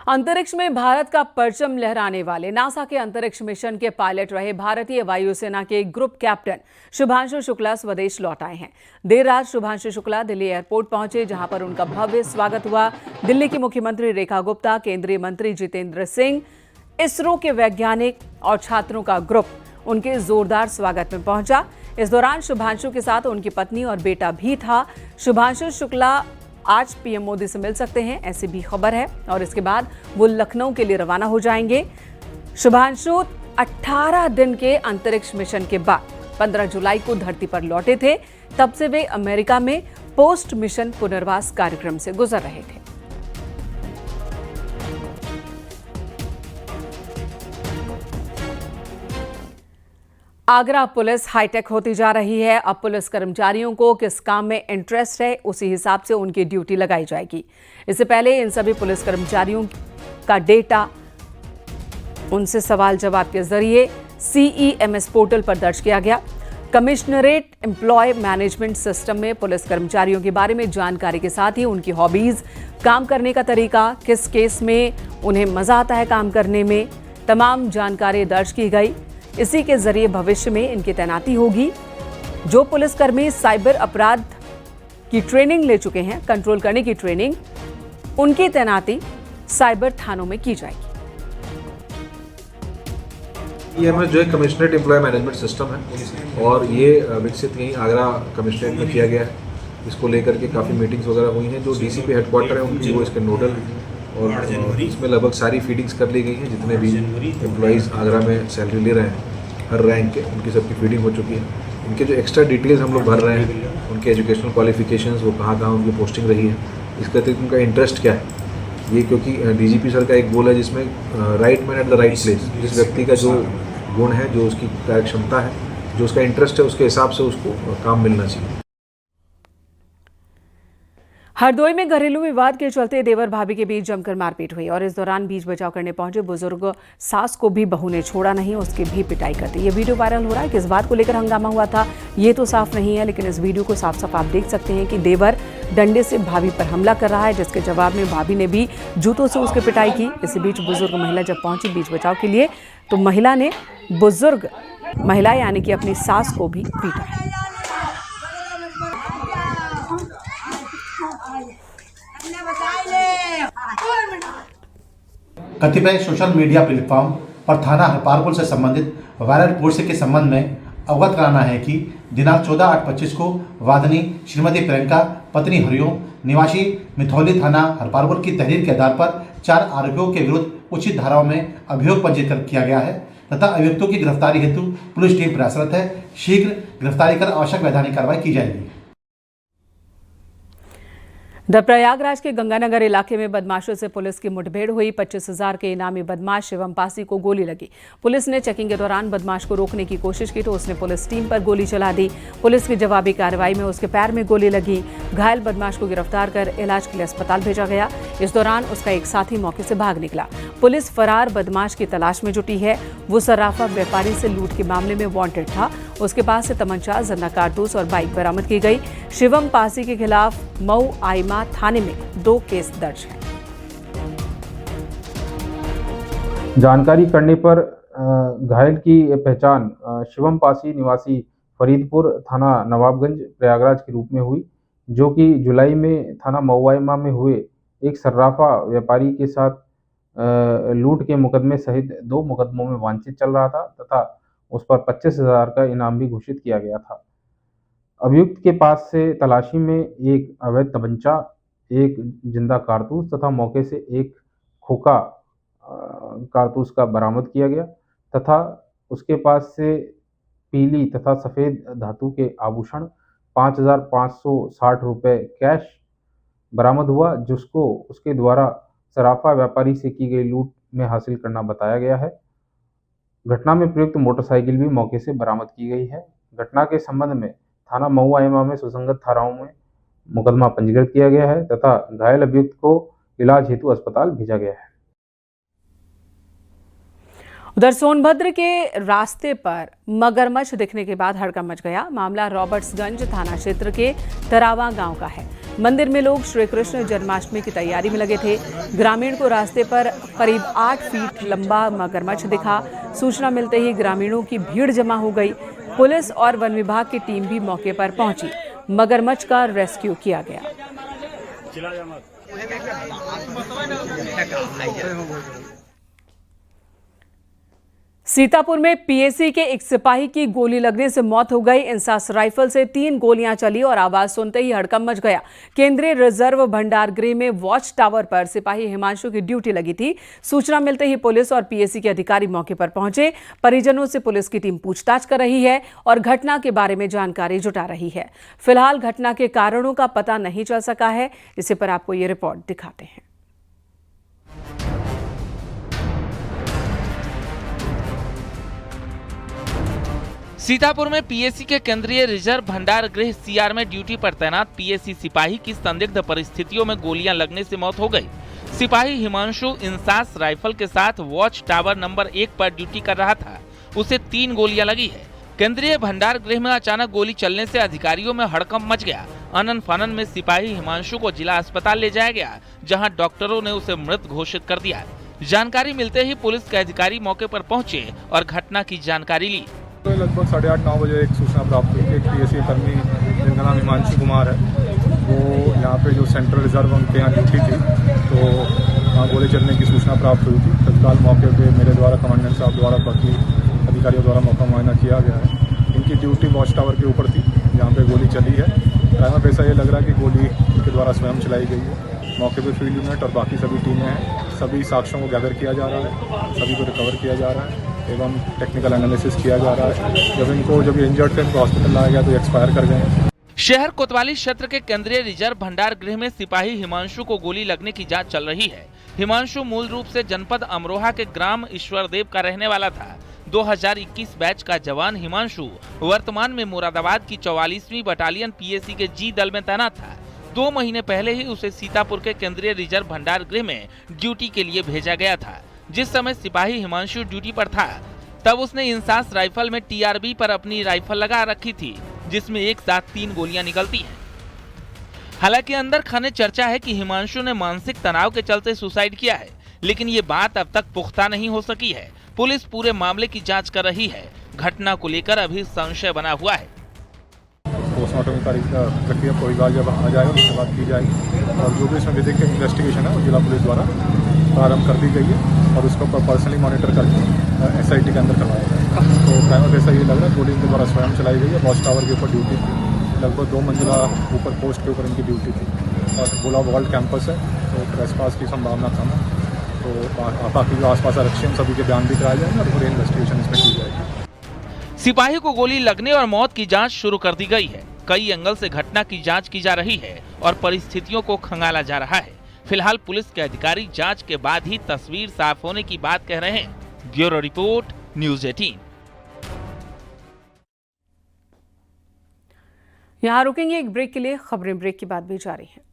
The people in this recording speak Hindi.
अंतरिक्ष में भारत का परचम लहराने वाले नासा के अंतरिक्ष मिशन के पायलट रहे भारतीय वायुसेना के ग्रुप कैप्टन शुभांशु शुक्ला स्वदेश लौट आए हैं। देर रात शुभांशु शुक्ला दिल्ली एयरपोर्ट पहुंचे, जहां पर उनका भव्य स्वागत हुआ। दिल्ली की मुख्यमंत्री रेखा गुप्ता, केंद्रीय मंत्री जितेंद्र सिंह, इसरो के वैज्ञानिक और छात्रों का ग्रुप उनके जोरदार स्वागत में पहुंचा। इस दौरान शुभांशु के साथ उनकी पत्नी और बेटा भी था। शुभांशु शुक्ला आज पीएम मोदी से मिल सकते हैं, ऐसी भी खबर है, और इसके बाद वो लखनऊ के लिए रवाना हो जाएंगे। शुभांशु 18 दिन के अंतरिक्ष मिशन के बाद 15 जुलाई को धरती पर लौटे थे। तब से वे अमेरिका में पोस्ट मिशन पुनर्वास कार्यक्रम से गुजर रहे थे। आगरा पुलिस हाईटेक होती जा रही है। अब पुलिस कर्मचारियों को किस काम में इंटरेस्ट है, उसी हिसाब से उनकी ड्यूटी लगाई जाएगी। इससे पहले इन सभी पुलिस कर्मचारियों का डेटा उनसे सवाल जवाब के जरिए CEMS पोर्टल पर दर्ज किया गया। कमिश्नरेट एम्प्लॉय मैनेजमेंट सिस्टम में पुलिस कर्मचारियों के बारे में जानकारी के साथ ही उनकी हॉबीज, काम करने का तरीका, किस केस में उन्हें मजा आता है काम करने में, तमाम जानकारी दर्ज की गई। इसी के जरिए भविष्य में इनकी तैनाती होगी। जो पुलिसकर्मी साइबर अपराध की ट्रेनिंग ले चुके हैं, कंट्रोल करने की ट्रेनिंग, उनकी तैनाती साइबर थानों में की जाएगी। ये जो है कमिश्नरेट एम्प्लॉय मैनेजमेंट सिस्टम है और ये विकसित यहीं आगरा कमिश्नरेट में किया गया है। इसको लेकर के काफ़ी मीटिंग्स वगैरह हुई हैं। जो DCP हेडक्वार्टर है उनकी वो इसके नोडल, और इसमें लगभग सारी फीडिंग्स कर ली गई हैं। जितने भी एम्प्लॉयज़ आगरा में सैलरी ले रहे हैं हर रैंक के, उनकी सबकी फीडिंग हो चुकी है। उनके जो एक्स्ट्रा डिटेल्स हम लोग भर रहे हैं, उनके एजुकेशनल क्वालिफिकेशंस, वो कहाँ कहाँ उनकी पोस्टिंग रही है, इसके अतिरिक्त उनका इंटरेस्ट क्या है। ये क्योंकि DGP सर का एक गोल है जिसमें right man at the right place, जिस व्यक्ति का जो गुण है, जो उसकी कार्य क्षमता है, जो उसका इंटरेस्ट है, उसके हिसाब से उसको काम मिलना चाहिए। हरदोई में घरेलू विवाद के चलते देवर भाभी के बीच जमकर मारपीट हुई और इस दौरान बीच बचाव करने पहुंचे बुजुर्ग सास को भी बहू ने छोड़ा नहीं, उसकी भी पिटाई कर दी। ये वीडियो वायरल हो रहा है। किस बात को लेकर हंगामा हुआ था ये तो साफ नहीं है, लेकिन इस वीडियो को साफ साफ आप देख सकते हैं कि देवर डंडे से भाभी पर हमला कर रहा है, जिसके जवाब में भाभी ने भी जूतों से उसकी पिटाई की। इसी बीच बुजुर्ग महिला जब पहुंची बीच बचाव के लिए, तो महिला ने बुजुर्ग महिला यानी कि अपनी सास को भी पीटा है। कतिपय सोशल मीडिया प्लेटफॉर्म और थाना हरपारपुर से संबंधित वायरल पोस्ट के संबंध में अवगत कराना है कि दिनांक 14/8/25 को वादनी श्रीमती प्रियंका पत्नी हरिओम निवासी मिथौली थाना हरपारपुर की तहरीर के आधार पर 4 आरोपियों के विरुद्ध उचित धाराओं में अभियोग पंजीकृत किया गया है तथा अभियुक्तों की गिरफ्तारी हेतु पुलिस टीम प्रयासरत है। शीघ्र गिरफ्तारी कर आवश्यक वैधानिक कार्रवाई की जाएगी। प्रयागराज के गंगानगर इलाके में बदमाशों से पुलिस की मुठभेड़ हुई। 25,000 के इनामी बदमाश शिवम पासी को गोली लगी। पुलिस ने चेकिंग के दौरान बदमाश को रोकने की कोशिश की तो उसने पुलिस टीम पर गोली चला दी। पुलिस की जवाबी कार्रवाई में उसके पैर में गोली लगी। घायल बदमाश को गिरफ्तार कर इलाज के लिए अस्पताल भेजा गया। इस दौरान उसका एक साथी मौके से भाग निकला। पुलिस फरार बदमाश की तलाश में जुटी है। वो सर्राफा व्यापारी से लूट के मामले में वांटेड था। उसके पास से तमंचा, जिंदा कारतूस और बाइक बरामद की गई। शिवम पासी के खिलाफ मऊ आइमा थाने में 2 केस दर्ज हैं। जानकारी करने पर घायल की पहचान शिवम पासी निवासी फरीदपुर थाना नवाबगंज प्रयागराज के रूप में हुई, जो कि जुलाई में थाना मऊआइमा में हुए एक सर्राफा व्यापारी के साथ लूट के मुकदमे सहित 2 मुकदमों में वांछित चल रहा था तथा उस पर 25,000 का इनाम भी घोषित किया गया था। अभियुक्त के पास से तलाशी में एक अवैध तमंचा, एक जिंदा कारतूस तथा मौके से एक खोखा कारतूस का बरामद किया गया तथा उसके पास से पीली तथा सफ़ेद धातु के आभूषण 5,560 रुपये कैश बरामद हुआ, जिसको उसके द्वारा सराफा व्यापारी से की गई लूट में हासिल करना बताया गया है। घटना में प्रयुक्त मोटरसाइकिल भी मौके से बरामद की गई है। घटना के संबंध में थाना मऊआइमा में सुसंगत धाराओं में मुकदमा पंजीकृत किया गया है तथा घायल अभियुक्त को इलाज हेतु अस्पताल भेजा गया है। उधर सोनभद्र के रास्ते पर मगरमच्छ दिखने के बाद हड़कंप मच गया। मामला रॉबर्ट्सगंज थाना क्षेत्र के तरावा गांव का है। मंदिर में लोग श्री कृष्ण जन्माष्टमी की तैयारी में लगे थे। ग्रामीण को रास्ते पर करीब 8 फीट लंबा मगरमच्छ दिखा। सूचना मिलते ही ग्रामीणों की भीड़ जमा हो गई। पुलिस और वन विभाग की टीम भी मौके पर पहुंची। मगरमच्छ का रेस्क्यू किया गया। सीतापुर में पीएसी के एक सिपाही की गोली लगने से मौत हो गई। इंसास राइफल से 3 गोलियां चली और आवाज सुनते ही हड़कंप मच गया। केंद्रीय रिजर्व भंडार गृह में वॉच टावर पर सिपाही हिमांशु की ड्यूटी लगी थी। सूचना मिलते ही पुलिस और पीएसी के अधिकारी मौके पर पहुंचे। परिजनों से पुलिस की टीम पूछताछ कर रही है और घटना के बारे में जानकारी जुटा रही है। फिलहाल घटना के कारणों का पता नहीं चल सका है। इसी पर आपको ये रिपोर्ट दिखाते हैं। सीतापुर में पीएसी के केंद्रीय रिजर्व भंडार गृह सीआर में ड्यूटी पर तैनात पीएसी सिपाही की संदिग्ध परिस्थितियों में गोलियां लगने से मौत हो गई। सिपाही हिमांशु इंसास राइफल के साथ वॉच टावर नंबर 1 पर ड्यूटी कर रहा था। उसे 3 गोलियां लगी है। केंद्रीय भंडार गृह में अचानक गोली चलने से अधिकारियों में हड़कंप मच गया। अनन फानन में सिपाही हिमांशु को जिला अस्पताल ले जाया गया, जहाँ डॉक्टरों ने उसे मृत घोषित कर दिया। जानकारी मिलते ही पुलिस के अधिकारी मौके पर पहुंचे और घटना की जानकारी ली। तो लगभग 8:30-9 बजे एक सूचना प्राप्त हुई कि एक पीएसी कर्मी जिनका नाम हिमांशु कुमार है, वो यहाँ पे जो सेंट्रल रिजर्व उनके यहाँ ड्यूटी थी, तो वहाँ गोली चलने की सूचना प्राप्त हुई थी। तत्काल मौके पे मेरे द्वारा, कमांडेंट साहब द्वारा, बाकी अधिकारियों द्वारा मौका मुआयना किया गया है। इनकी ड्यूटी वॉच टावर के ऊपर थी, जहाँ पे गोली चली है। प्राइमा फेसा ये लग रहा है कि गोली इनके द्वारा स्वयं चलाई गई है। मौके पे फील्ड यूनिट और बाकी सभी टीमें हैं। सभी साक्ष्यों को गैदर किया जा रहा है, सभी को रिकवर किया जा रहा है एवं टेक्निकल एनालिसिस किया जा रहा है। जब ये इंजर्ड थे, इनको हॉस्पिटल लाया गया तो एक्सपायर कर गए। शहर कोतवाली क्षेत्र के केंद्रीय रिजर्व भंडार गृह में सिपाही हिमांशु को गोली लगने की जांच चल रही है। हिमांशु मूल रूप से जनपद अमरोहा के ग्राम ईश्वरदेव का रहने वाला था। 2021 बैच का जवान हिमांशु वर्तमान में मुरादाबाद की 44वीं बटालियन पीएसी के जी दल में तैनात था। 2 महीने पहले ही उसे सीतापुर के केंद्रीय रिजर्व भंडार गृह में ड्यूटी के लिए भेजा गया था। जिस समय सिपाही हिमांशु ड्यूटी पर था, तब उसने इंसास राइफल में टीआरबी पर अपनी राइफल लगा रखी थी, जिसमें एक साथ 3 गोलियां निकलती हैं। हालांकि अंदर खाने चर्चा है कि हिमांशु ने मानसिक तनाव के चलते सुसाइड किया है, लेकिन ये बात अब तक पुख्ता नहीं हो सकी है। पुलिस पूरे मामले की जांच कर रही है। घटना को लेकर अभी संशय बना हुआ है। पोस्टमार्टम की प्रक्रिया को विभाग जब आ जाएगा उसके बाद की जाएगी और जो भी इसमें विधिक इन्वेस्टिगेशन है वो जिला पुलिस द्वारा प्रारंभ कर दी गई है और उसको पर्सनली मॉनिटर करके एसआईटी के अंदर करवाया जाएगा। तो प्राइमा फेसा ये लग रहा है गोली इनके द्वारा स्वयं चलाई गई है। वॉच टावर के ऊपर ड्यूटी थी, लगभग 2 मंजिला ऊपर पोस्ट के ऊपर इनकी ड्यूटी थी और गोला वर्ल्ड कैंपस है, तो ट्रेसपास की संभावना कम है। तो बाकी जो आसपास आरक्षी हैं सभी के बयान भी कराए जाएंगे और पूरी इन्वेस्टिगेशन इसमें की जाएगी। सिपाही को गोली लगने और मौत की जांच शुरू कर दी गई है। कई एंगल से घटना की जांच की जा रही है और परिस्थितियों को खंगाला जा रहा है। फिलहाल पुलिस के अधिकारी जांच के बाद ही तस्वीर साफ होने की बात कह रहे हैं। Bureau report, news 18। यहाँ रुकेंगे एक ब्रेक के लिए। खबरें ब्रेक के बाद भी जारी हैं।